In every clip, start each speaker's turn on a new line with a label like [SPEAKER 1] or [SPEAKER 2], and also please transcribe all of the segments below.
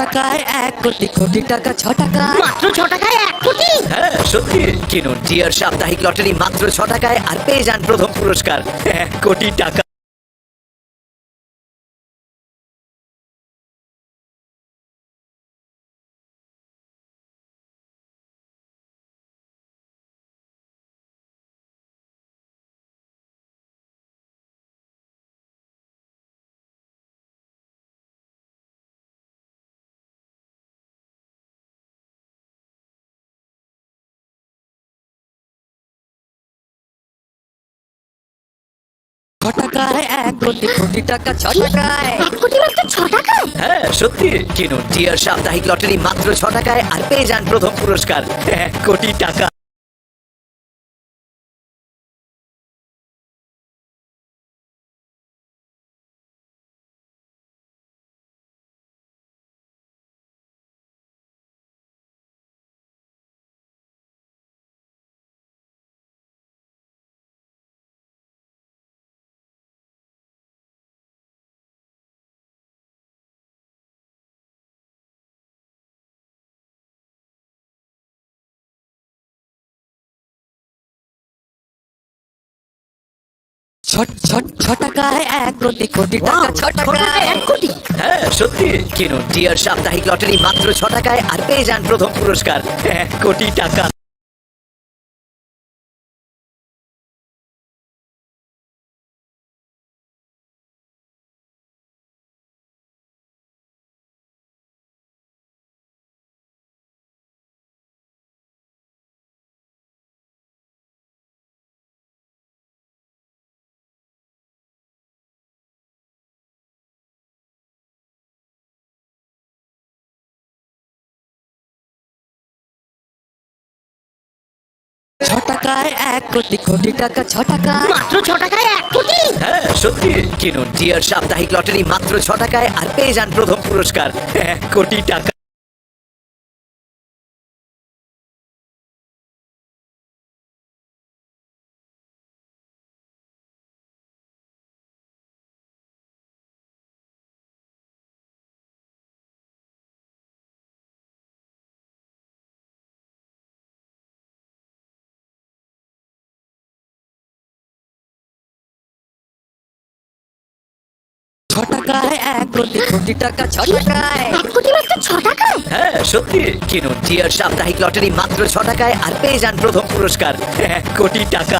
[SPEAKER 1] টাকায় 1 কোটি কোটি টাকা 6 টাকায়
[SPEAKER 2] মাত্র 6 টাকায় 1 কোটি।
[SPEAKER 3] হ্যাঁ সত্যি, কিনুন টিয়ার সাপ্তাহিক লটারি মাত্র 6 টাকায় আর পেয়ে যান প্রথম পুরস্কার 1 কোটি টাকা।
[SPEAKER 1] টাকায় 1 কোটি কোটি টাকা 6 টাকায়
[SPEAKER 2] 1 কোটি মাত্র 6 টাকায়।
[SPEAKER 3] হ্যাঁ সত্যি, কিনুন টিয়ার সাপ্তাহিক লটারি মাত্র 6 টাকায় আর পেয়ে যান প্রথম পুরস্কার 1 কোটি টাকা।
[SPEAKER 1] টাকায় 1 কোটি কোটি টাকা 6 টাকায়
[SPEAKER 2] 1 কোটি।
[SPEAKER 3] হ্যাঁ সত্যি, কিনুন টিয়ার সাপ্তাহিক লটারি মাত্র 6 টাকায় আর পেয়ে যান প্রথম পুরস্কার 1 কোটি টাকা।
[SPEAKER 1] টাকায় 1 কোটি কোটি টাকা 6 টাকায়
[SPEAKER 2] মাত্র 6 টাকায় 1 কোটি।
[SPEAKER 3] হ্যাঁ সত্যি, কিনুন টিয়ার সাপ্তাহিক লটারি মাত্র 6 টাকায় আর পেয়ে যান প্রথম পুরস্কার 1 কোটি টাকা।
[SPEAKER 1] টাকায় 1 কোটি কোটি টাকা 6 টাকায়
[SPEAKER 2] 1 কোটি মাত্র 6 টাকায়।
[SPEAKER 3] হ্যাঁ সত্যি, কিনুন টিয়ার সাপ্তাহিক লটারি মাত্র 6 টাকায় আর পেয়ে যান প্রথম পুরস্কার 1 কোটি টাকা।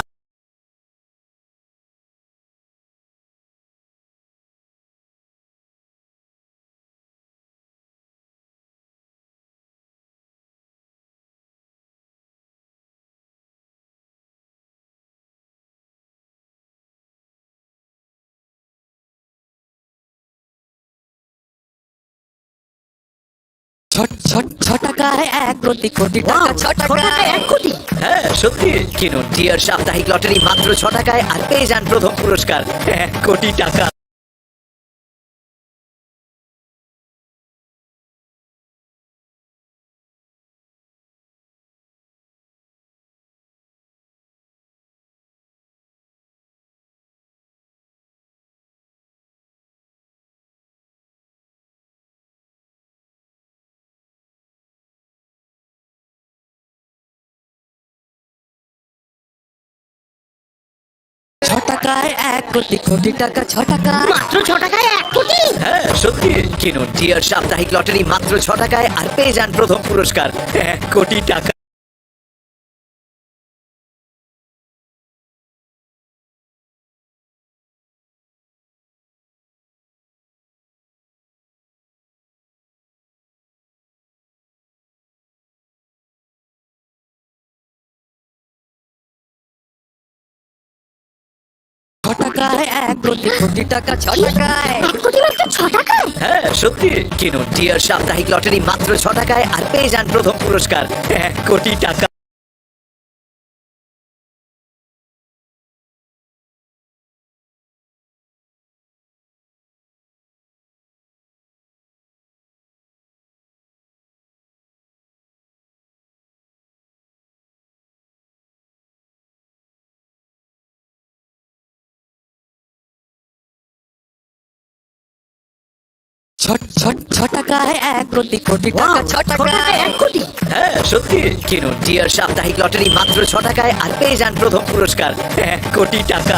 [SPEAKER 1] টাকায় 1 কোটি কোটি টাকা 6 টাকায়
[SPEAKER 2] 1 কোটি।
[SPEAKER 3] হ্যাঁ সত্যি, কিনুন টিয়ার সাপ্তাহিক লটারি মাত্র 6 টাকায় আর পেয়ে যান প্রথম পুরস্কার 1 কোটি টাকা।
[SPEAKER 1] টাকায় 1 কোটি কোটি টাকা 6 টাকায়
[SPEAKER 2] মাত্র 6 টাকায় 1 কোটি।
[SPEAKER 3] হ্যাঁ সত্যি, কিনুন টিয়ার সাপ্তাহিক লটারি মাত্র 6 টাকায় আর পেয়ে যান প্রথম পুরস্কার 1 কোটি টাকা।
[SPEAKER 1] টাকায় 1 কোটি কোটি টাকা 6 টাকায়
[SPEAKER 2] 1 কোটি মাত্র 6 টাকায়।
[SPEAKER 3] হ্যাঁ সত্যি, কিনুন টিয়ার সাপ্তাহিক লটারি মাত্র 6 টাকায় আর পেয়ে যান প্রথম পুরস্কার 1 কোটি টাকা।
[SPEAKER 1] ছ টাকায় 1 কোটি কোটি টাকা, 6 টাকায়
[SPEAKER 2] 1 কোটি।
[SPEAKER 3] হ্যাঁ সত্যি, কিনুন ডিয়ার সাপ্তাহিক লটারি মাত্র 6 টাকায় আর পেয়ে যান প্রথম পুরস্কার 1 কোটি টাকা।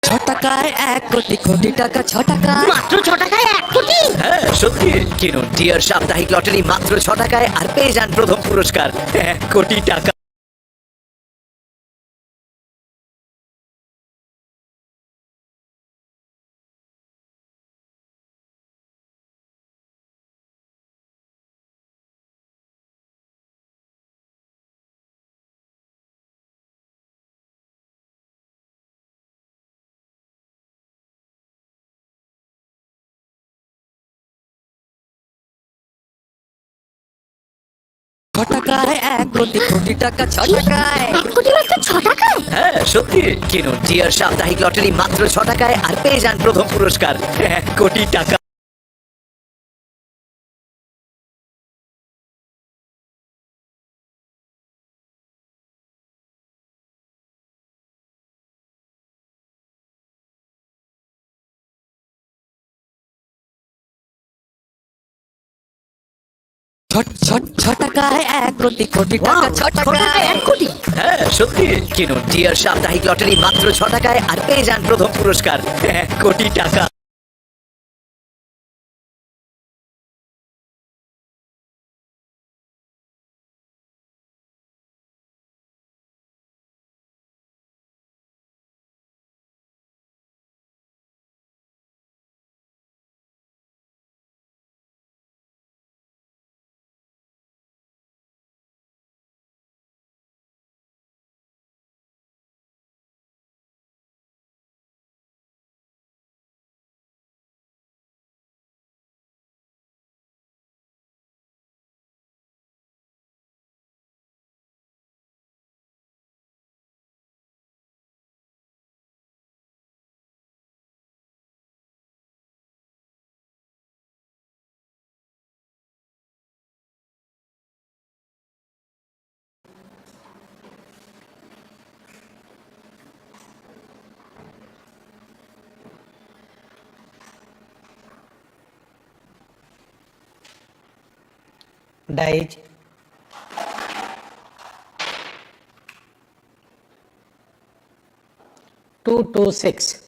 [SPEAKER 1] ছ টাকায় 1 কোটি কোটি টাকা, 6 টাকায়।
[SPEAKER 2] মাত্র 6 টাকায় 1 কোটি।
[SPEAKER 3] হ্যাঁ সত্যি, কিনুন ডিয়ার সাপ্তাহিক লটারি মাত্র 6 টাকায় আর পেয়ে যান প্রথম পুরস্কার 1 কোটি টাকা।
[SPEAKER 1] ছ টাকায় 1 কোটি কোটি টাকা, 6 টাকায়।
[SPEAKER 2] 1 কোটি মাত্র 6 টাকায়।
[SPEAKER 3] হ্যাঁ সত্যি, কিনুন ডিয়ার সাপ্তাহিক লটারি মাত্র 6 টাকায় আর পেয়ে যান প্রথম পুরস্কার 1 কোটি টাকা।
[SPEAKER 1] ছ টাকায় 1 কোটি কোটি টাকা,
[SPEAKER 2] 6 টাকায়
[SPEAKER 1] 6 টাকায়।
[SPEAKER 2] 1 কোটি।
[SPEAKER 3] হ্যাঁ সত্যি, কিনুন ডিয়ার সাপ্তাহিক লটারি মাত্র 6 টাকায় আর পেয়ে যান প্রথম পুরস্কার 1 কোটি টাকা।
[SPEAKER 4] Dice 2 to 6.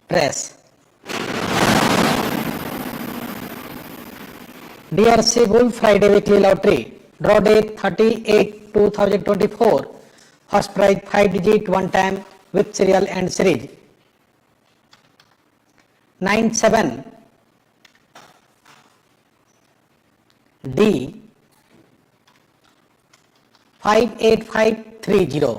[SPEAKER 4] Press. Dear Cebu Friday Weekly Lottery, draw date 38/2024. First prize 5 digit one time with serial and series 97 D 58530.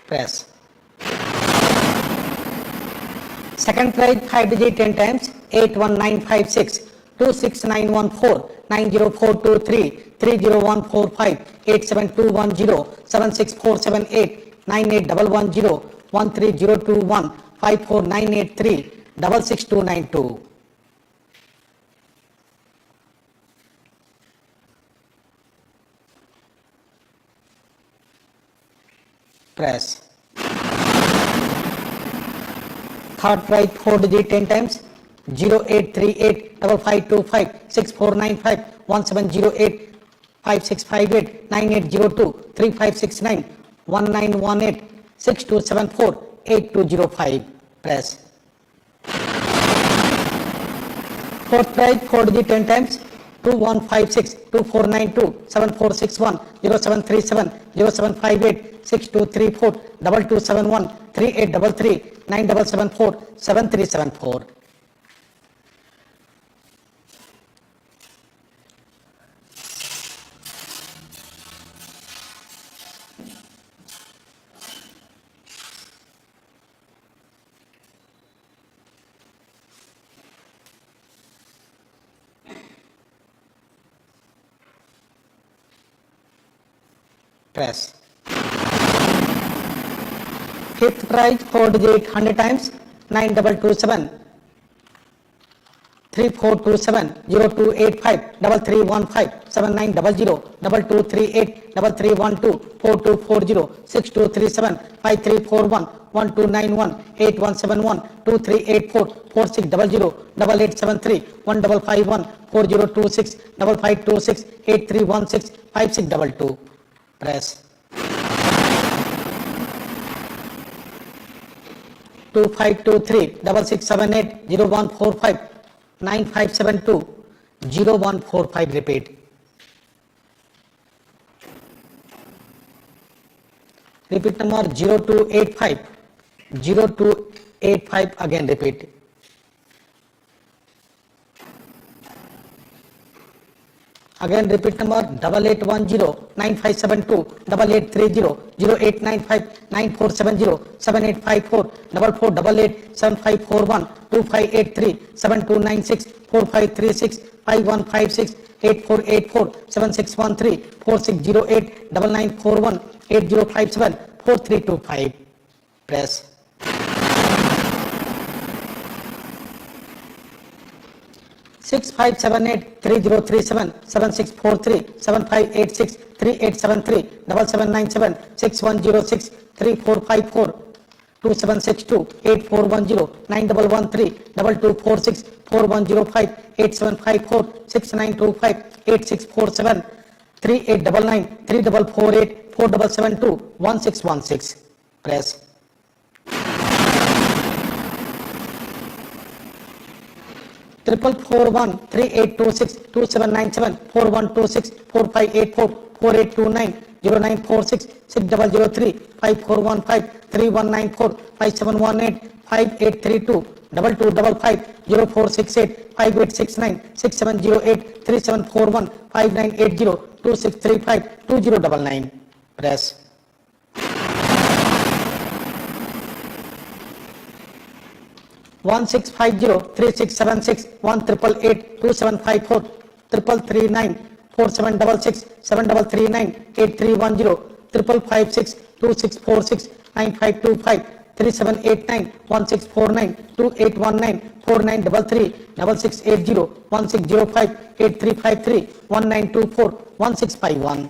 [SPEAKER 4] Press. Second prize 5 digit 10 times 81956 26914 90423 30145 87210 76478 98110 13021 54983 66292. Press. Third prize 4 digit 10 times. 0838 5525 6495 1708 5658 9802 3569 1918 6274 8205. Press. Fourth prize 4 digit 10 times. 2156 2492 7461 0737 0758 6234 2271 3833 9774 7374. Press. Fifth prize 4 digit 100 times. 9227 3427 0285 3315 7900 2238 3312 4240 6237 5341 1291 8171 2384 4600 8873 1551 4026 5526 8316 5622. Press. 2523 6678 0145 9572 0145. Repeat. Repeat number 0285 0285. Again repeat. Again repeat number 8810 9572 8830 0895 9470 7854 4488 7541 2583 7296 4536 5156 8484 7613 4608 9941 8057 4325. Press. 6578 3037 7643 7586 3873 7797 6106 3454 2762 8410 9113 2246 4105 8754 6925 8647 3899 3448 4772 1616. Press. Triple 41 3826 2797 4126 4584 4829 0946 6003 5415 3194 5718 5832 2255 0468 5869 6708 3741 5980 2635 2099. Press. 1650 3676 1888 2754 3339 4766 7339 8310 5556 2646 9525 3789 1649 2819 4933 6680 1605 8353 1924 1651.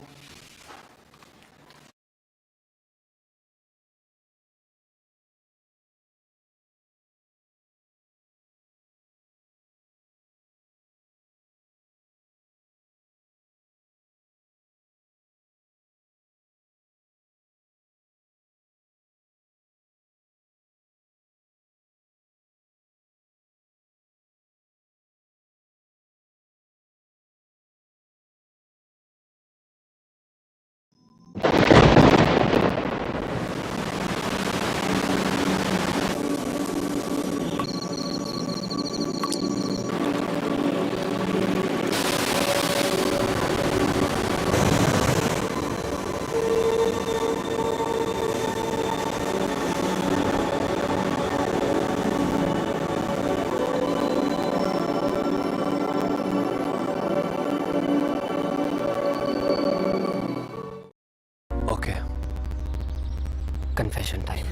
[SPEAKER 1] Confession time.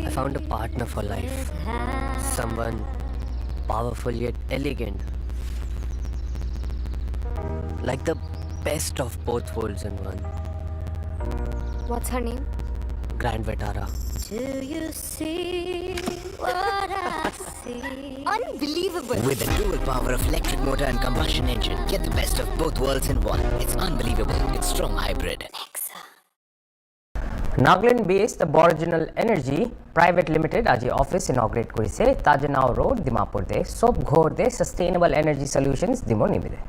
[SPEAKER 1] I found a partner for life. Someone powerful yet elegant. Like the best of both worlds in one.
[SPEAKER 2] What's her name?
[SPEAKER 1] Grand Vitara.
[SPEAKER 2] Do you see what I see? Unbelievable.
[SPEAKER 3] With the dual power of electric motor and combustion engine, get the best of both worlds in one. It's unbelievable. It's strong hybrid.
[SPEAKER 5] Nagaland based Aboriginal Energy Private Limited আজি office inaugurate কৰিছে তাজনাও road Dimapur দে সব ঘর দে sustainable energy solutions দিমো নিমিদে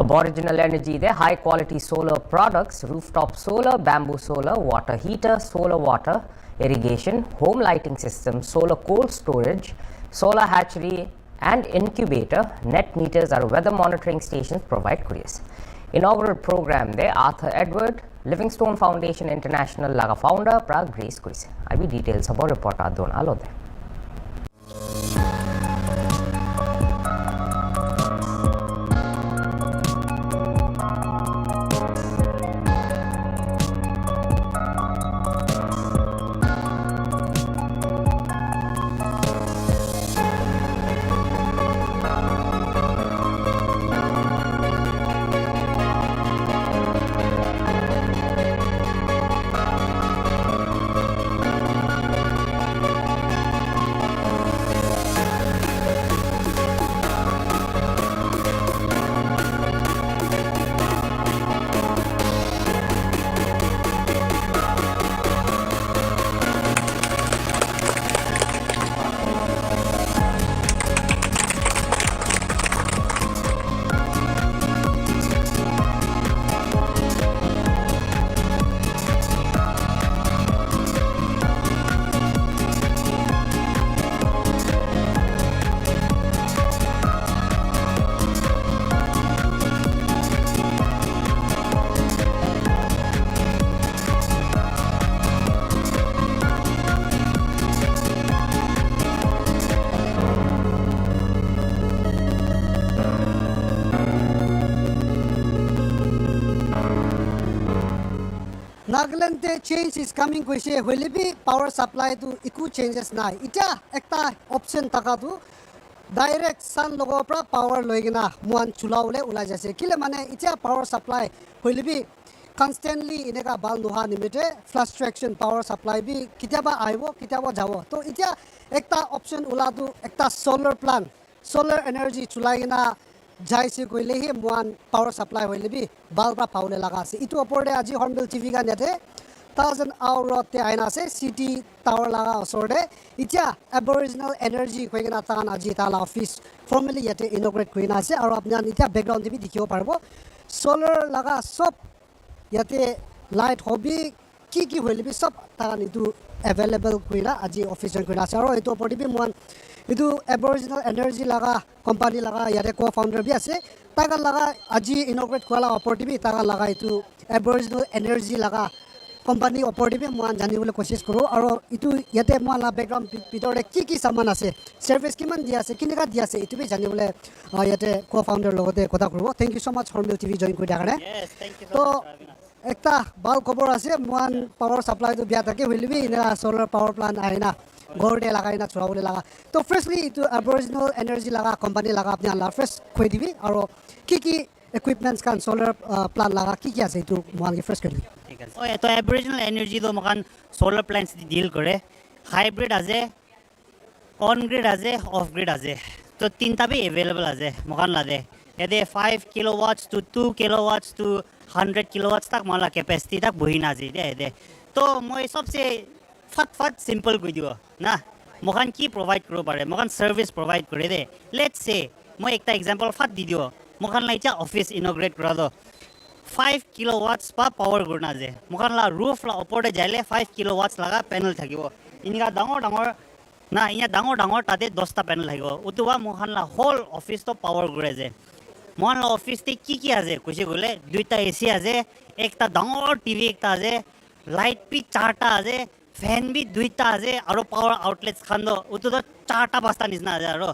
[SPEAKER 5] Aboriginal Energy দে high quality solar products rooftop solar bamboo solar water heater solar water irrigation home lighting system solar cold storage solar hatchery and incubator net meters or weather monitoring stations provide kuriase inaugural program de Arthur Edward Livingstone Foundation International laga founder Prague Grace Kurise. I will details about report adon alode.
[SPEAKER 6] Nagaland change is coming koise hoile bi power supply to eku changes nai ita ekta option taka tu direct sun logo pra power loigina muan chulaule ulai jase kile mane ita power supply hoile bi constantly ineka bal noha nimite fluctuation power supply bi kitaba aibo kitaba jabo to ita ekta option uladu ekta solar plant solar energy chulaigina jaise koile hi muan power supply hoile bi balba paule laga ase itu oporde aji hornbill tv ga nete 1000 hour te aina ase city tower laga osorde itia aboriginal energy koigena tan aji tala office formally yete inaugurate koina ase aru apna itia background te bi dikhibo parbo solar laga sob yate light hobby ki hoile bi sob tan itu available koina aji office koina ase aru itu oporde bi muan itu aboriginal energy laga company laga yate co-founder bi ase taga laga aji inaugurate koala opportunity bi taga laga itu aboriginal energy laga company opportunity bi muan janibole koshis koro aro itu yate muan la background bitore ki saman ase service kiman dia ase kinika dia ase itu bi janibole yate co-founder logote kotha korbo thank you so much hornbill tv join kori dakare yes thank you so much ekta bal khobor ase muan power supply to bia take hoilibi na solar power plant aina gorde lagai na churaule laga to firstly to aboriginal energy laga company laga apni la first khoi dibi aro ki equipments kan solar plant laga ki ase to muan ki first kari
[SPEAKER 7] ঠিক আছে তো aboriginal energy do makan solar plants di deal kore hybrid ase on grid ase off grid ase to tinta bi available ase makan la de yade 5 kilowatts to 2 kilowatts to 100 kilowatts tak mala capacity tak bohina ase de to moi sabse fat simple koi dibo na mokan ki provide karo pare mokan service provide kore de let's say moi ekta example fat di dio mokan la icha office inaugurate kora do 5 kilowatts pa power gurna je mokan la roof la opor de jaile 5 kilowatts laga panel thakibo inika dangor na inya dangor tate 10 ta panel thakibo utuwa mokan la whole office to power gure je mokan la office te ki ase kushi gole duita ac ase ekta dangor tv ekta ase light pi charta ase fan bi duita ase aro power outlets khando utu to charta basta nisna ase aro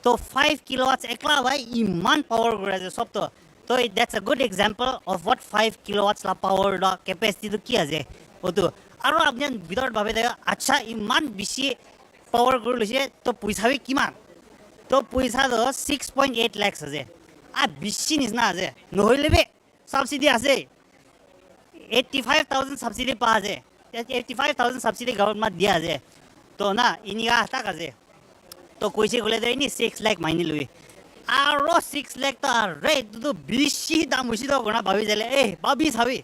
[SPEAKER 7] to 5 kilowatts ekla bhai iman power gure je sob to so that's a good example of what 5 kilowatts la power da capacity to ki ase otu aro apni bitor bhabe dekha acha iman bishi power gurlise to puisa bi kiman to puisa do 6.8 lakhs ase a bishi nisna ase nohile be subsidy ase 85000 subsidy pa ase 85,000 subsidy government দিয়া আছে তো না ইনিগা তাক আছে তো কৈছে গলে তো ইনি 6 লাখ মাইনি লই আৰু 6 লাখ তো ৰে তো বেছি দাম হৈছে তো গনা ভাবি যালে ভাবি ছাবি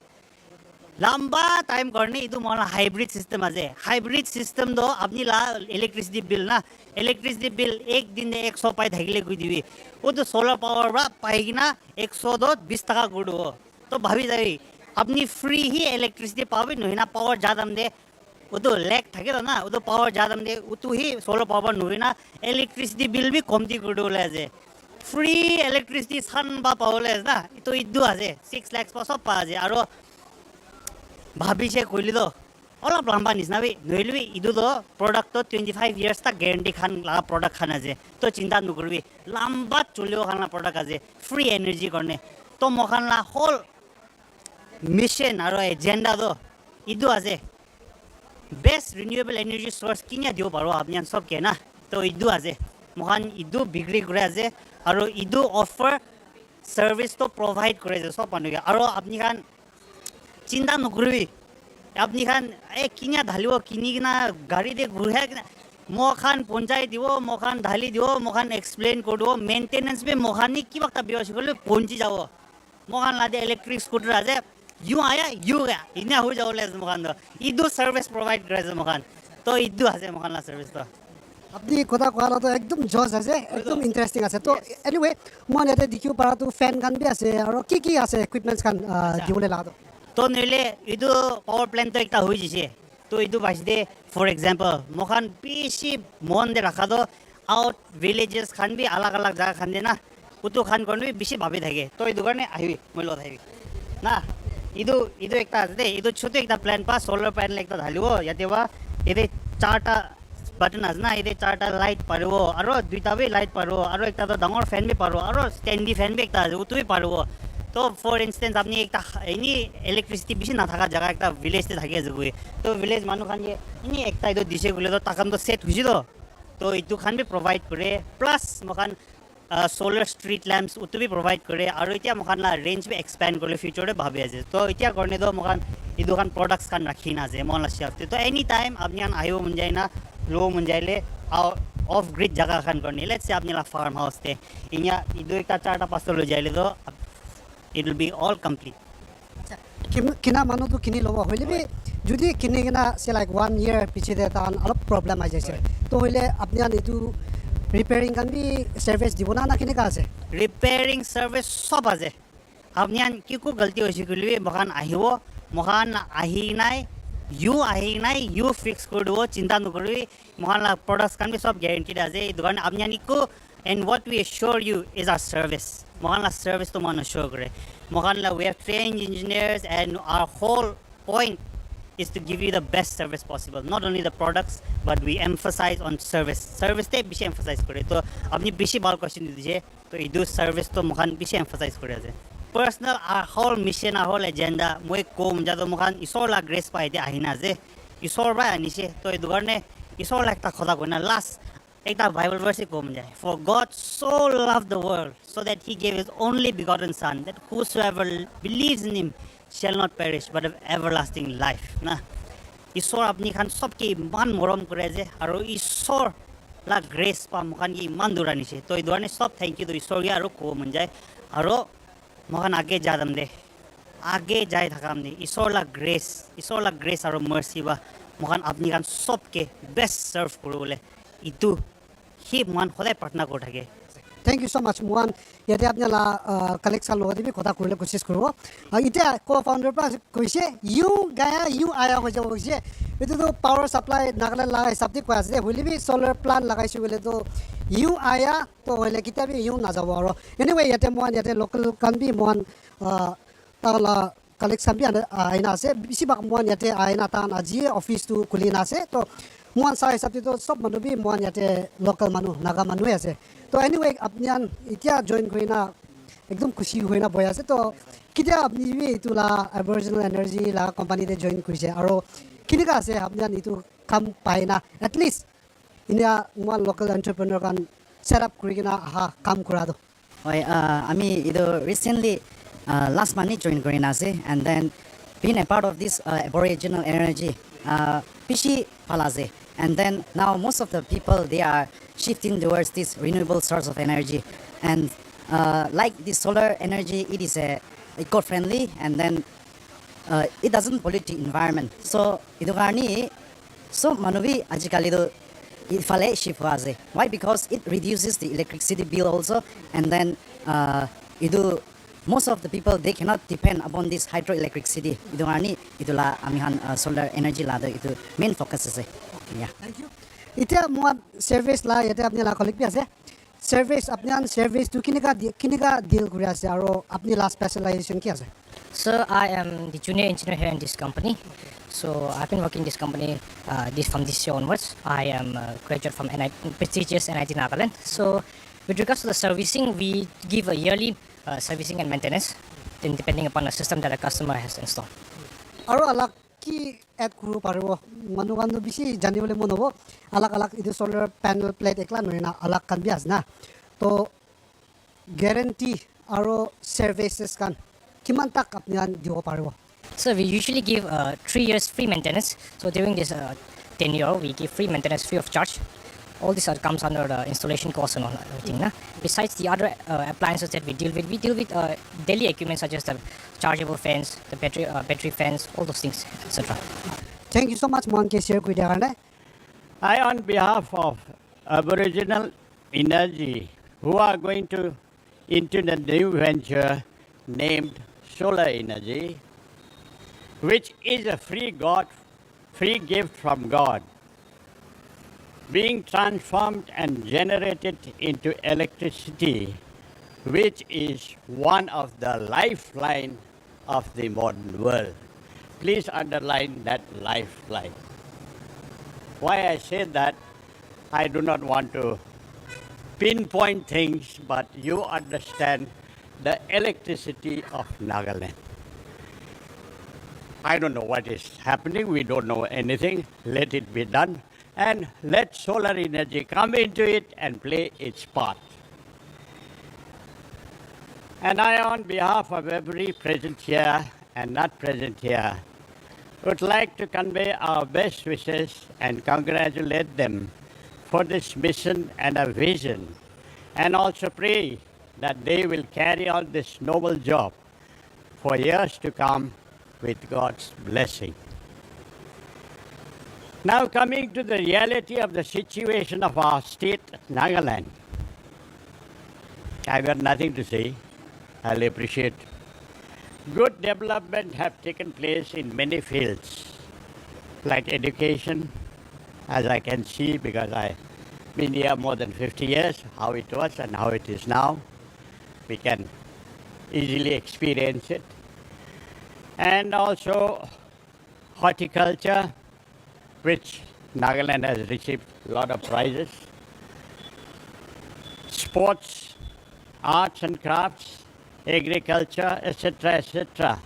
[SPEAKER 7] লম্বা টাইম गर्ने ಇದು ಮೊಲ हाइब्रिड सिस्टम আছে हाइब्रिड सिस्टम दो अपनी ला इलेक्ट्रिसिटी बिल ना इलेक्ट्रिसिटी बिल एक दिन में 100 पाई থাকিলে কই দিবি ও তো সোলার পাওয়ার বা পাই না 100 दो 20 টাকা গুড हो तो ভাবি যাবি अपनी फ्री ही इलेक्ट्रिसिटी पावे नहीं ना पावर ज्यादा दे वो तो लैग থাকে না वो तो पावर ज्यादा दे वो तो ही सोलर पावर नहीं ना इलेक्ट्रिसिटी बिल भी कमती गुड होले আছে फ्री इलेक्ट्रिसिटी सान বা পাওলে না তো ইদু আছে 6 লাখ সব পা আছে আৰু ভাবিছে কইলি তো অলপ লম্বা নিচিনা বি নইলবি ইদু তো প্রোডাক্ট তো 25 ইয়ার্স তা গ্যারান্টি খান লাগা প্রোডাক্ট খান আছে তো চিন্তা নকরবি লম্বা চলিও খানা প্রোডাক্ট আছে ফ্রি এনার্জি করনে তো মখান লা হোল মিশন আর এজেন্ডা তো ইদু আছে বেস্ট রিনিউয়েবল এনার্জি সোর্স কিনা দিও পারো আপনি সব কে না তো ইদু আছে মখান ইদু বিক্রি করে আছে আর ইদু অফার সার্ভিস তো প্রোভাইড করে আছে সব মানুষকে আর আপনি খান চিন্তা নকরবি আপনি খান কিনা ঢালিব কিনি কিনা গাড়ী দিয়ে ঘূৰাই কিনা মখান পঞ্চায়ত দিব মখান ঢালি দিব মখান এক্সপ্লেইন কৰি দিব মেইনটেনেন্স বি মখানি কিবা এটা ব্যবস্থা কৰিলে পঞ্চি যাব মখান লাদে ইলেক্ট্রিক স্কুটার আছে ইউ আয়া ইউ গয়া ইনা হৈ যাব লাগে মখান ইদু সার্ভিস প্রোভাইড করে আছে মখান তো ইদু আছে মখান লা সার্ভিস তো
[SPEAKER 6] আপনি কথা কোৱা তো একদম জজ আছে একদম ইন্টারেস্টিং আছে তো এনিৱে মই ইয়াতে দেখিব পাৰাটো ফেন গান বি আছে আৰু কি আছে ইকুইপমেন্টস খান দিবলৈ লাগা
[SPEAKER 7] তো নইলে ইদু পাওয়ার প্ল্যান্ট তো একটা হয়ে যাচ্ছে তো ইদু বাঁচতে ফর এক্সাম্পল মখান বেশি মন দে রাখা তো আউট ভিলেজেস খান বি আলাগ আলাগ জায়গা খান দে না উতো খান করলে বেশি ভাবি থাকে তো এই দোকানে আহিবি মই লগত আহিবি না ইদু একটা আছে ইদু ছোট একটা প্ল্যান পা সোলার প্যানেল একটা ঢালিব ইয়াতে বা এতে 4টা বাটন আছে না এতে 4টা লাইট পারব আর দুইটা বি লাইট পারব আর একটা তো ডাঙর ফ্যান বি পারব আর স্ট্যান্ডি ফ্যান বি একটা আছে উতো বি পারব তো ফর ইনস্টেন্স আপনি একটা এনি ইলেকট্রিসিটি বেশি না থাকা জায়গা একটা ভিলেজতে থাকি আছে গই তো ভিলেজ মানুষ খান এনি একটা ইদো দিছে গলে তো টাকাম তো সেট হইছি তো ইদু খান বি প্রোভাইড করে প্লাস মখান সোলার স্ট্রিট ল্যাম্পস উতো বি প্রোভাইড করে আর এতিয়া মখান না রেঞ্জ বি এক্সপ্যান্ড করলে ফিউচারে ভাবে আছে তো এতিয়া করনে তো মখান ইদু খান প্রোডাক্টস খান রাখি না আছে মন লাসি তো এনি টাইম আপনি আন আইও মন যায় না লো মন যাইলে অফ গ্রিড জায়গা খান করনে লেটস সে আপনি লা ফার্ম হাউস তে ইয়া ইদু একটা 4টা 5টা লো যাইলে তো it will be all complete
[SPEAKER 6] কিনা মানুহ তো কিনি লব হইলে বি যদি কিনি কিনা সে লাইক 1 ইয়ার পিছতে তান অলপ প্রবলেম আই যাইছে তো হইলে আপনি আন ইটু রিপেয়ারিং কান বি সার্ভিস দিব না কিনে কা আছে
[SPEAKER 7] রিপেয়ারিং সার্ভিস সব আছে আপনি আন কি কো গলতি হইছে কইলে মখান আহিব মখান আহি নাই ইউ ফিক্স করে দেব চিন্তা নকরবি মখান প্রোডাক্টস কান বি সব গ্যারান্টিড আছে এই দোকান আপনি আনি কো and what we assure you is our service mohanla service to man assure kore mohanla we have trained engineers and our whole point is to give you the best service possible not only the products but we emphasize on service te bishi emphasize kore to apni bishi bal question diye to idu service to mohan bishi emphasize kore ase personal our whole mission our whole agenda moi kom jado mohan isor la grace pai de ahina je isor ba anise to edu garne isor la ekta khoda koina last एक Bible verse को मन जाए for God so loved the world so that he gave his only begotten son that whosoever believes in him shall not perish but have everlasting life ना ईश्वर अपनी खान सबके मान मरम करे जे और ईश्वर ला ग्रेस पा मुखान की मान दुरानी से तो इधर सब थैंक यू तो ईश्वर या रो को मन जाए और मुखान आगे जा दम दे आगे जाए थकाम दे ईश्वर ला ग्रेस और मर्सी बा मुखान अपनी खान सबके बेस्ट सर्व करो बोले इतु ही मान खुदाय प्रार्थना कर থাকে
[SPEAKER 6] থ্যাংক ইউ সো মাচ মোহন ইয়াতে আপনারা কালেকশন লগত বি কথা কৰিলে কোশিশ কৰিব এতিয়া কো ফাউন্ডাৰ পৰা কৈছে ইউ গায়া ইউ আয়া হৈ যাব কৈছে এটো তো পাৱাৰ সাপ্লাই নাগালেণ্ড লাগাই সাবটি কৈ আছে হলি বি সোলাৰ প্লান্ট লাগাইছো বলে তো ইউ আয়া তো হলে কিতাবি ইউ না যাব আৰু এনিৱে ইয়াতে মোহন ইয়াতে লোকাল কান বি মোহন তালা কালেকশন বি আইনা আছে বেছিভাগ মোহন ইয়াতে আইনা তান আজি অফিস তো খুলি না আছে তো মোহন চাই হিচাপে তো সব মানুহ বি মোহন ইয়াতে লোকাল মানুহ নাগা মানুহে আছে তো এনিৱে আপনি এতিয়া জয়েন কৰি না একদম খুশি হৈ না বৈ আছে তো কেতিয়া আপনি এইটো লা অৰিজিনেল এনাৰ্জি লা কোম্পানীতে জয়েন কৰিছে আৰু কেনেকুৱা আছে আপনি এইটো কাম পায় না এটলিষ্ট ইণ্ডিয়া মোহন লোকেল এণ্টাৰপ্ৰেনৰ কান সেট আপ কৰি কিনা কাম কৰাটো
[SPEAKER 8] হয় আমি এইটো ৰিচেণ্টলি লাষ্ট মান্থে জইন কৰি না আছে and then being a part of this aboriginal energy, pishi palaze. And then now most of the people, they are shifting towards this renewable source of energy. And like the solar energy, it is eco-friendly, and then it doesn't pollute the environment. So itu karni so manuvi ajikali do ifale shift waze. Why? Because it reduces the electricity bill also, and then itu most of the people, they cannot depend upon this hydroelectricity. Itu karni itulah amihan solar energy la do itu main focus ase. Yeah.
[SPEAKER 6] Thank you. Ita mo service la yate apni la colleague bi ase. Service apni service tu kinika deal kuri ase aro apni la specialization ki ase.
[SPEAKER 9] So I am the junior engineer here in this company. So I've been working in this company from this year onwards. I am a graduate from prestigious NIT Nagaland. So with regards to the servicing, we give a yearly servicing and maintenance, then depending upon the system that the customer has installed.
[SPEAKER 6] Aro alak ki add kuru paribo manu bisi jani bole monobo alak itu solar panel plate ekla noina alak kan bias na to guarantee aro services kan kiman tak apnian dio paribo.
[SPEAKER 9] So we usually give 3 years free maintenance. So during this tenure, we give free maintenance free of charge. All this comes under the installation cost and all everything. Na? Besides the other appliances that we deal with daily equipment such as the chargeable fans, the battery fans, all those things, etc.
[SPEAKER 6] Thank you so much mon ke share kuida karne.
[SPEAKER 10] I, on behalf of Aboriginal Energy, who are going to into the new venture named solar energy, which is a free gift from God, being transformed and generated into electricity, which is one of the lifeline of the modern world. Please underline that lifeline. Why I say that, I do not want to pinpoint things, but you understand the electricity of Nagaland. I don't know what is happening. We don't know anything. Let it be done. And let solar energy come into it and play its part. And I, on behalf of every present here and not present here, would like to convey our best wishes and congratulate them for this mission and a vision, and also pray that they will carry on this noble job for years to come with God's blessing. Now coming to the reality of the situation of our state, Nagaland. I've got nothing to say. I'll appreciate. Good development have taken place in many fields, like education, as I can see because I've been here more than 50 years, how it was and how it is now. We can easily experience it. And also horticulture, which Nagaland has received a lot of prizes. Sports, arts and crafts, agriculture, etc., etc.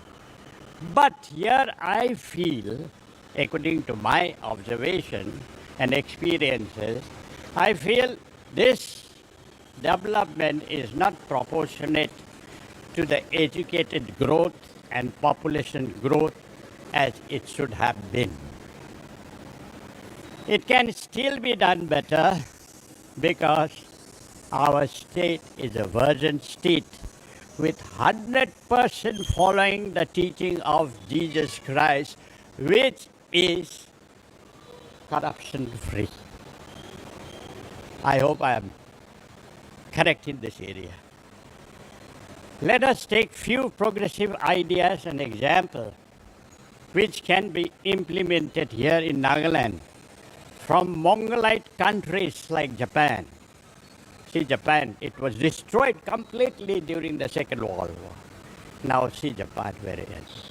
[SPEAKER 10] But here I feel, according to my observation and experiences, I feel this development is not proportionate to the educated growth and population growth as it should have been. It can still be done better because our state is a virgin state with 100% following the teaching of Jesus Christ, which is corruption-free. I hope I am correct in this area. Let us take few progressive ideas and examples which can be implemented here in Nagaland from Mongolite countries like Japan. See Japan, it was destroyed completely during the Second World War. Now see Japan where it is.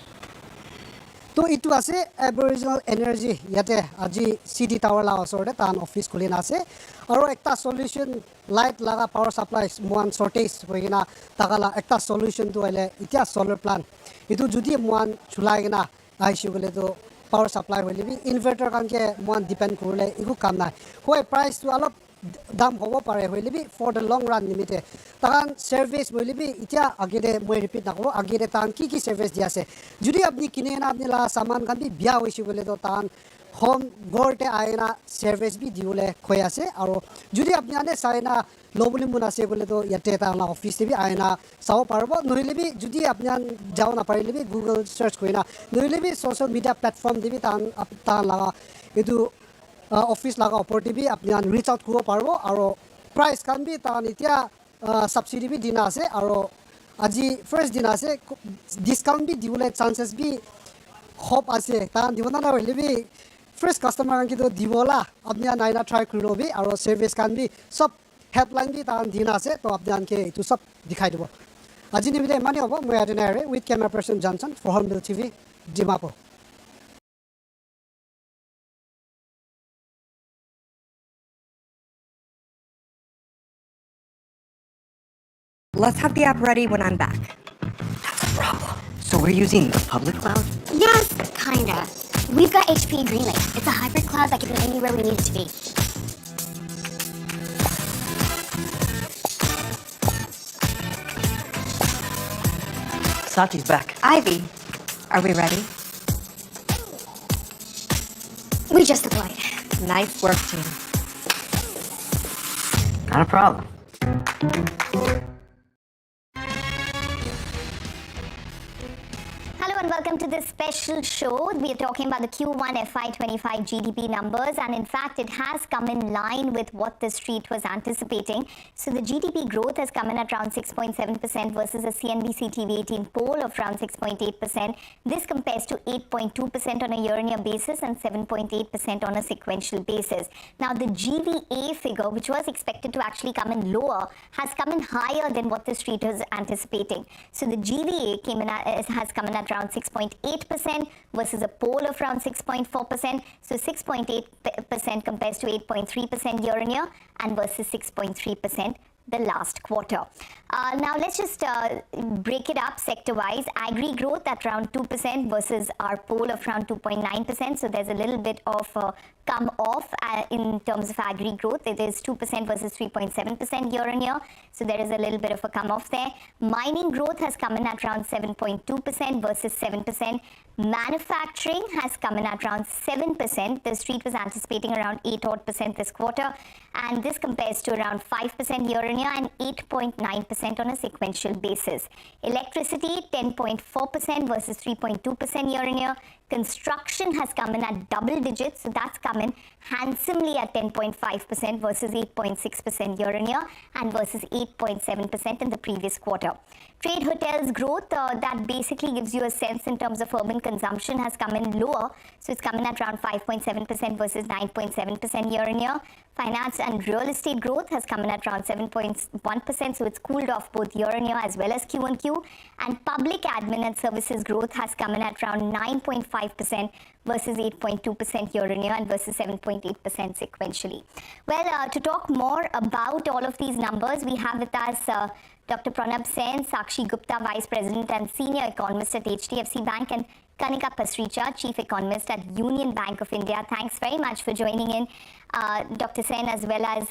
[SPEAKER 6] To itu ase Aboriginal Energy yate aji CD Tower la osor de tan office kulina ase aro ekta solution light laga power supply muan shortage hoigina tagala ekta solution to ele itia solar plant itu judi muan chulai na aishu gole to power supply hoile bi inverter kan ke muan depend kurle igu kam na hoi price to alop দাম হ'ব পাৰে হইলে be for the long run নিমিতে তান service বলি B ইতিয়া আগেৰে মই repeat নকৰো আগেৰে তান কি সার্ভিস দি আছে যদি আপনি কিনে না আপনি লা সামান খান বি বিয়া হইছে বলে তো তান হোম ঘৰতে আইনা সার্ভিস বি দিবলে কই আছে আৰু যদি আপনি আনে চাইনা লবলি মন আছে বলে তো ইয়াতে এটা অফিস বি আইনা চাও পারবো নহলে বি যদি আপনি যাও না পারিলে বি গুগল সার্চ কইনা নহলে বি সোশ্যাল মিডিয়া প্ল্যাটফর্ম দিবি তান লাগা এটো অফিস লাগা অপরটি বি আপনি রিচ আউট করব পারবো আৰু প্রাইস কান বি তান ইতিয়া সাবসিডি বি দিনা আছে আৰু আজি ফার্স্ট দিন আছে ডিসকাউন্ট বি দিবলে চান্সেস বি hope আছে তান দিব না হইলে B first customer kan kito dibola apni naina try kuro bi aro service kan bi sab helpline bi tan dina ase to apni anke itu sab dikhai dibo aji ni bide mani hobo moi adinare with camera person Johnson for Hornbill TV Dimapur.
[SPEAKER 11] Let's have the app ready when I'm back.
[SPEAKER 3] That's a problem. So we're using the public cloud?
[SPEAKER 2] Yes, kinda. We've got HP GreenLake. It's a hybrid cloud that can be anywhere we need it to be.
[SPEAKER 3] Sachi's back.
[SPEAKER 11] Ivy, are we ready?
[SPEAKER 2] We just deployed.
[SPEAKER 11] Nice work, team.
[SPEAKER 3] Not a problem.
[SPEAKER 2] Hello and welcome to this special show. We are talking about the Q1 FY25 GDP numbers, and in fact it has come in line with what the street was anticipating. So the GDP growth has come in at around 6.7% versus a CNBC TV18 poll of around 6.8%. This compares to 8.2% on a year-on-year basis and 7.8% on a sequential basis. Now the GVA figure, which was expected to actually come in lower, has come in higher than what the street was anticipating. So the GVA has come in at around 6.8% versus a poll of around 6.4%. So 6.8% compares to 8.3% year on year and versus 6.3% the last quarter. Now let's just break it up sector-wise. Agri growth at around 2% versus our poll of around 2.9%. So there's a little bit of come off in terms of agri growth. It is 2% versus 3.7% year on year. So there is a little bit of a come off there. Mining growth has come in at around 7.2% versus 7%. Manufacturing has come in at around 7%. The street was anticipating around 8% this quarter. And this compares to around 5% year on year and 8.9% on a sequential basis. Electricity 10.4% versus 3.2% year on year. Construction has come in at double digits, so that's come in handsomely at 10.5% versus 8.6% year on year and versus 8.7% in the previous quarter. Trade hotels growth, that basically gives you a sense in terms of urban consumption, has come in lower, so it's come in at around 5.7% versus 9.7% year on year. Finance and real estate growth has come in at around 7.1%, so it's cooled off both year on year as well as Q on Q. And public admin and services growth has come in at around 9.5% versus 8.2% year on year and versus 7.8% sequentially. Well, to talk more about all of these numbers, we have with us Dr. Pranab Sen, Sakshi Gupta, Vice President and Senior Economist at HDFC Bank, and Kanika Pasricha, Chief Economist at Union Bank of India. Thanks very much for joining in, Dr. Sen, as well as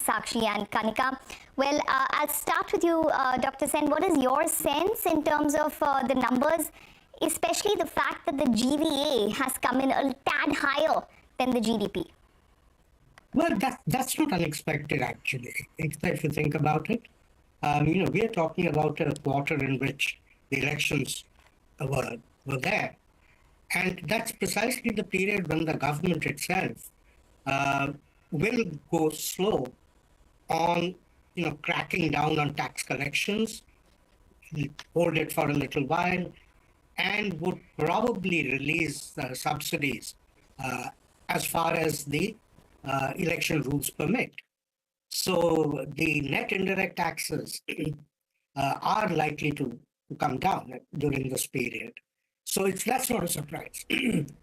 [SPEAKER 2] Sakshi and Kanika. Well, I'll start with you, Dr. Sen. What is your sense in terms of the numbers, especially the fact that the GVA has come in a tad higher than the GDP?
[SPEAKER 12] Well, that's not unexpected, actually, if you think about it. We are talking about a quarter in which the elections were there. And that's precisely the period when the government itself will go slow on, cracking down on tax collections, hold it for a little while, and would probably release subsidies as far as the election rules permit. So the net indirect taxes are likely to come down during this period. So that's not a surprise.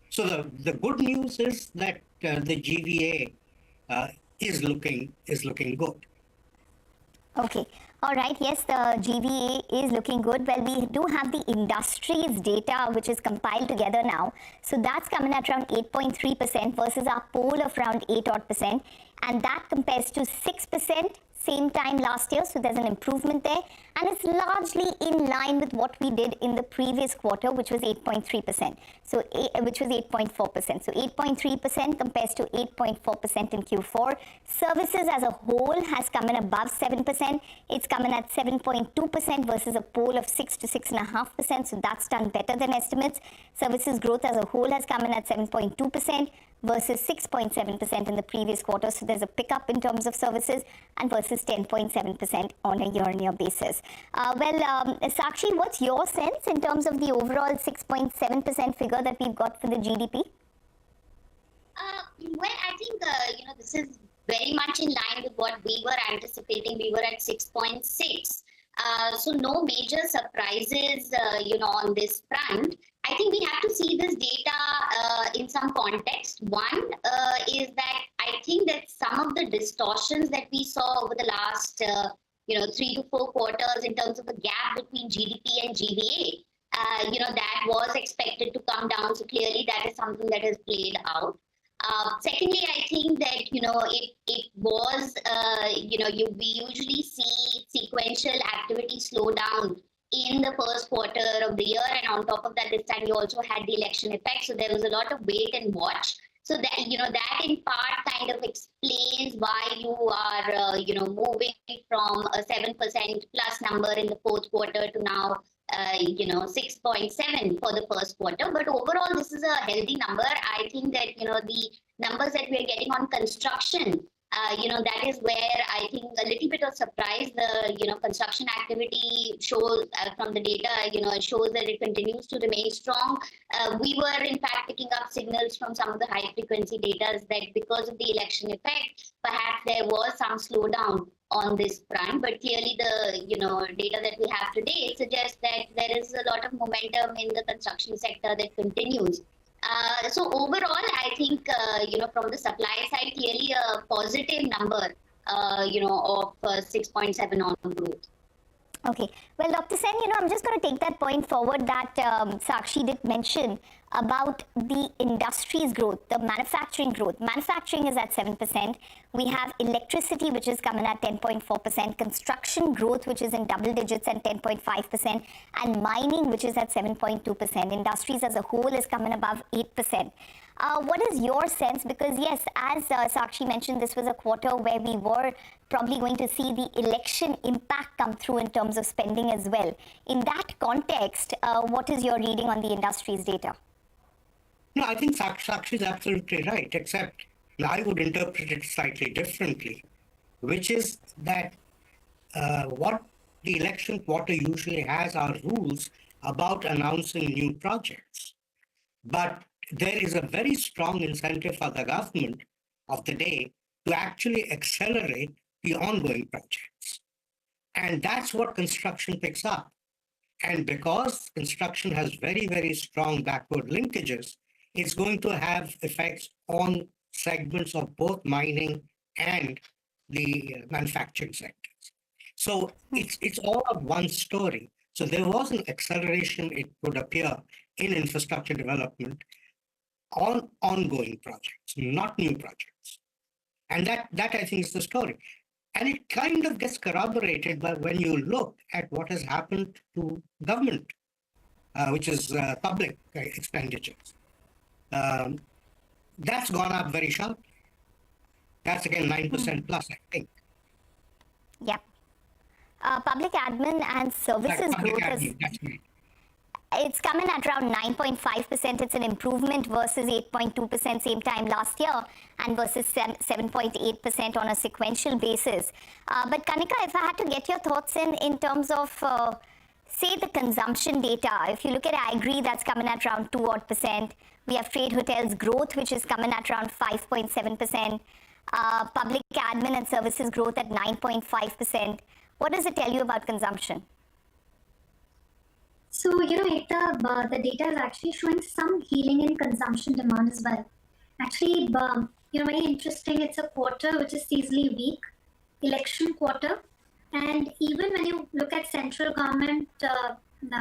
[SPEAKER 12] So the good news is that the GVA is looking good.
[SPEAKER 2] Okay. All right, yes, the GVA is looking good. Well, we do have the industries data which is compiled together now. So that's coming at around 8.3% versus our poll of around 8 odd percent. And that compares to 6% same time last year. So there's an improvement there. And it's largely in line with what we did in the previous quarter, which was 8.3%. So which was 8.4%. So 8.3% compares to 8.4% in Q4. Services as a whole has come in above 7%. It's coming at 7.2% versus a poll of 6 to 6.5%. So that's done better than estimates. Services growth as a whole has come in at 7.2% versus 6.7% in the previous quarter. So there's a pickup in terms of services and versus 10.7% on a year-on-year basis. Sakshi, what's your sense in terms of the overall 6.7% figure that we've got for the GDP?
[SPEAKER 13] Well, I think, this is very much in line with what we were anticipating. We were at 6.6. So no major surprises, on this front. I think we have to see this data in some context. One is that I think that some of the distortions that we saw over the last, 3 to 4 quarters in terms of the gap between GDP and GVA, that was expected to come down. So clearly that is something that has played out. Secondly, I think that, it was, we usually see sequential activity slow down in the first quarter of the year. And on top of that, this time you also had the election effect. So there was a lot of wait and watch. So that, that in part kind of explains why you are, moving from a 7% plus number in the fourth quarter to now 6.7 for the first quarter. But overall, this is a healthy number. I think that, the numbers that we are getting on construction, that is where I think a little bit of surprise. The, construction activity shows from the data, it shows that it continues to remain strong. We were in fact picking up signals from some of the high frequency data that because of the election effect, perhaps there was some slowdown on this front, but clearly the data that we have today suggests that there is a lot of momentum in the construction sector that continues. So overall, I think from the supply side, clearly a positive number of 6.7 on growth.
[SPEAKER 2] Okay. Well, Dr. Sen, I'm just going to take that point forward that Sakshi did mention about the industry's growth, the manufacturing growth. Manufacturing is at 7%. We have electricity, which is coming at 10.4%, construction growth, which is in double digits at 10.5%, and mining, which is at 7.2%. Industries as a whole is coming above 8%. What is your sense? Because yes, as Sakshi mentioned, this was a quarter where we were probably going to see the election impact come through in terms of spending as well. In that context, what is your reading on the industry's data?
[SPEAKER 12] No, I think Sakshi is absolutely right, except I would interpret it slightly differently, which is that what the election quarter usually has are rules about announcing new projects. But there is a very strong incentive for the government of the day to actually accelerate the ongoing projects. And that's what construction picks up. And because construction has very, very strong backward linkages, it's going to have effects on segments of both mining and the manufacturing sectors. So it's all of one story. So there was an acceleration, it would appear, in infrastructure development on ongoing projects, not new projects. And that I think is the story. And it kind of gets corroborated by when you look at what has happened to government, which is public expenditures. That's gone up very sharply. That's again 9% plus, I think.
[SPEAKER 2] Yep. Public admin and services growth is... It's coming at around 9.5%. It's an improvement versus 8.2% same time last year and versus 7.8% on a sequential basis. But Kanika, if I had to get your thoughts in terms of, say, the consumption data, if you look at agri, that's coming at around 2 odd percent. We have trade hotels growth, which is coming at around 5.7%. Public admin and services growth at 9.5%. What does it tell you about consumption?
[SPEAKER 14] So, Ekta, the data is actually showing some healing in consumption demand as well. Actually, very interesting. It's a quarter which is seasonally weak, election quarter. And even when you look at central government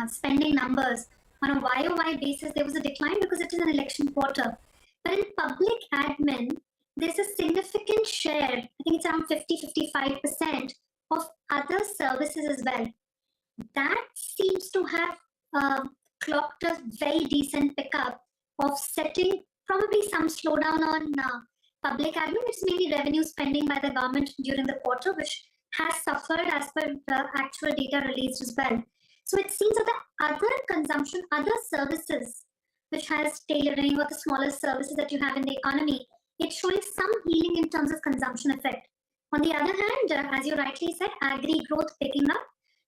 [SPEAKER 14] spending numbers on a YOY basis, there was a decline because it is an election quarter. But in public admin, there's a significant share, I think it's around 50-55% of other services as well. That seems to have clocked a very decent pickup, offsetting probably some slowdown on public admin, which is mainly revenue spending by the government during the quarter, which has suffered as per the actual data released as well. So it seems that the other consumption, other services, which has tailoring or the smaller services that you have in the economy, it's showing some healing in terms of consumption effect. On the other hand, as you rightly said, agri growth picking up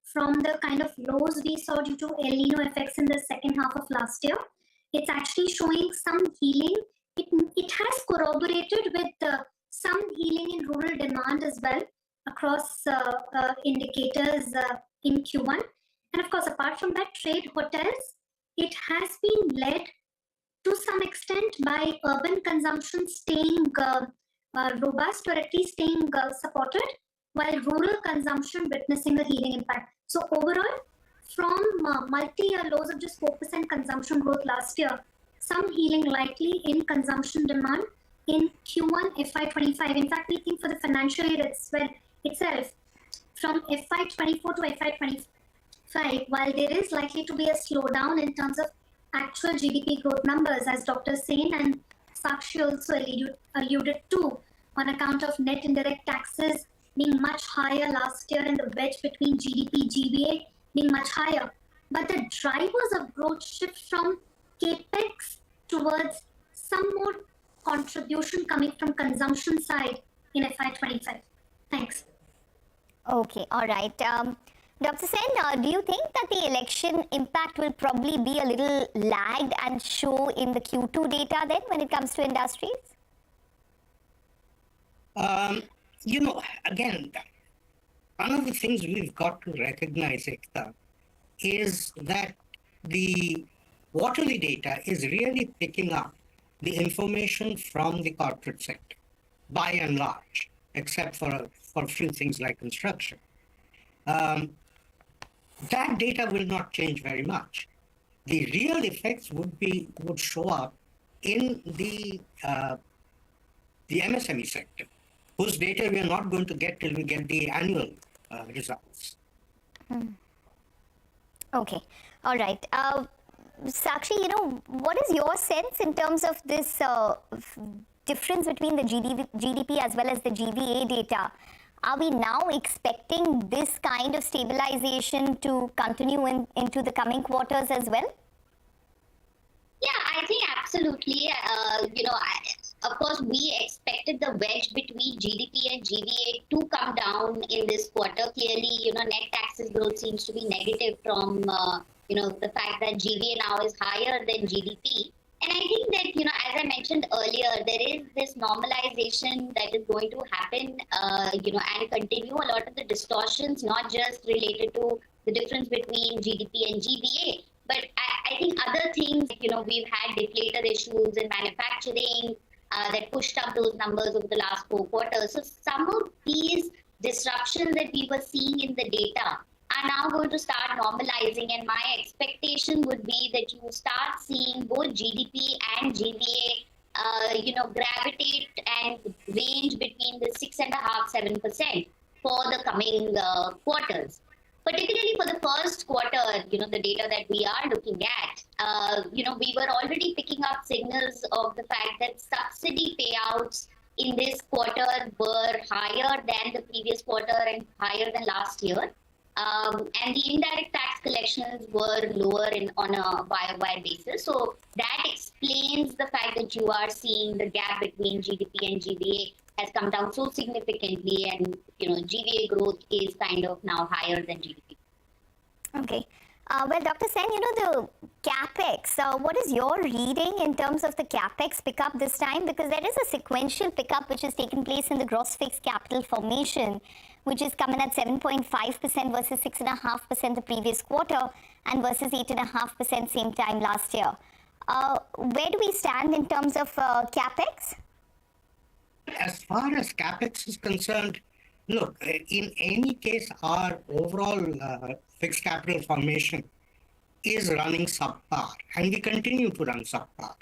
[SPEAKER 14] from the kind of lows we saw due to El Nino effects in the second half of last year. It's actually showing some healing. It has corroborated with some healing in rural demand as well across indicators in Q1. And of course, apart from that, trade hotels, it has been led to some extent by urban consumption staying robust or at least staying supported, while rural consumption witnessing a healing impact. So overall, from multi-year lows of just 4% consumption growth last year, some healing likely in consumption demand in Q1 FY25. In fact, we think for the financial year itself, from FY24 to FY25, while there is likely to be a slowdown in terms of actual GDP growth numbers, as Dr. Sen and Sakshi also alluded to, on account of net indirect taxes being much higher last year and the wedge between GDP, GVA being much higher. But the drivers of growth shift from capex towards some more contribution coming from consumption side in FY25. Thanks.
[SPEAKER 2] Okay, all right. Dr. Sen, do you think that the election impact will probably be a little lagged and show in the Q2 data then when it comes to industries?
[SPEAKER 12] Again, one of the things we've got to recognize, Ekta, is that the quarterly data is really picking up the information from the corporate sector, by and large, except for a few things like construction. That data will not change very much. The real effects would show up in the MSME sector, whose data we are not going to get till we get the annual results.
[SPEAKER 2] Okay, all right. Sakshi, what is your sense in terms of this difference between the GDP as well as the GVA data? Are we now expecting this kind of stabilization to continue into the coming quarters as well?
[SPEAKER 13] Yeah, I think absolutely. Of course, we expected the wedge between GDP and GVA to come down in this quarter. Clearly, net taxes growth seems to be negative from, the fact that GVA now is higher than GDP. And I think that, as I mentioned earlier, there is this normalization that is going to happen, and continue. A lot of the distortions, not just related to the difference between GDP and GVA, but I think other things, we've had deflator issues in manufacturing that pushed up those numbers over the last 4 quarters. So some of these disruptions that we were seeing in the data are now going to start normalizing, and my expectation would be that you start seeing both GDP and GVA, gravitate and range between the 6.5-7% for the coming quarters. Particularly for the first quarter, the data that we are looking at, we were already picking up signals of the fact that subsidy payouts in this quarter were higher than the previous quarter and higher than last year. And the indirect tax collections were lower on a YOY basis. So that explains the fact that you are seeing the gap between GDP and GVA has come down so significantly, and GVA growth is kind of now higher than GDP.
[SPEAKER 2] Okay. Well, Dr. Sen, the CapEx, what is your reading in terms of the CapEx pickup this time? Because there is a sequential pickup which has taken place in the gross fixed capital formation, which is coming at 7.5% versus 6.5% the previous quarter and versus 8.5% same time last year. Where do we stand in terms of CapEx?
[SPEAKER 12] As far as CapEx is concerned, look, in any case, our overall fixed capital formation is running subpar, and we continue to run subpar,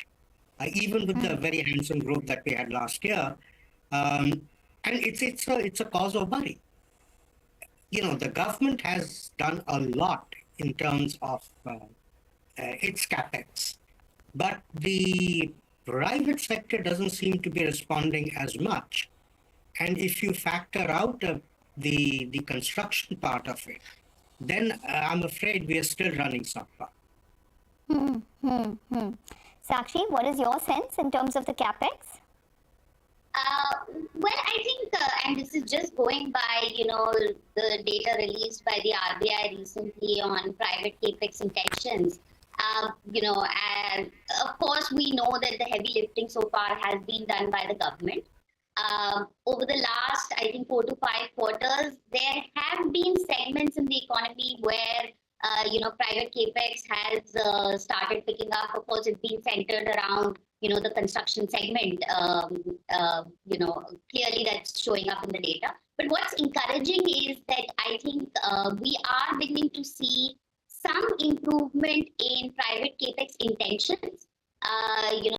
[SPEAKER 12] even with the very handsome growth that we had last year. And it's a cause of worry. The government has done a lot in terms of its capex, but the private sector doesn't seem to be responding as much. And if you factor out the construction part of it, then I'm afraid we are still running subpar.
[SPEAKER 2] Sakshi, what is your sense in terms of the capex?
[SPEAKER 13] Well, I think, and this is just going by, the data released by the RBI recently on private capex intentions. And of course, we know that the heavy lifting so far has been done by the government. Over the last, I think, 4 to 5 quarters, there have been segments in the economy where, private capex has started picking up. Of course, it's been centered around, the construction segment. Clearly that's showing up in the data. But what's encouraging is that I think we are beginning to see some improvement in private capex intentions.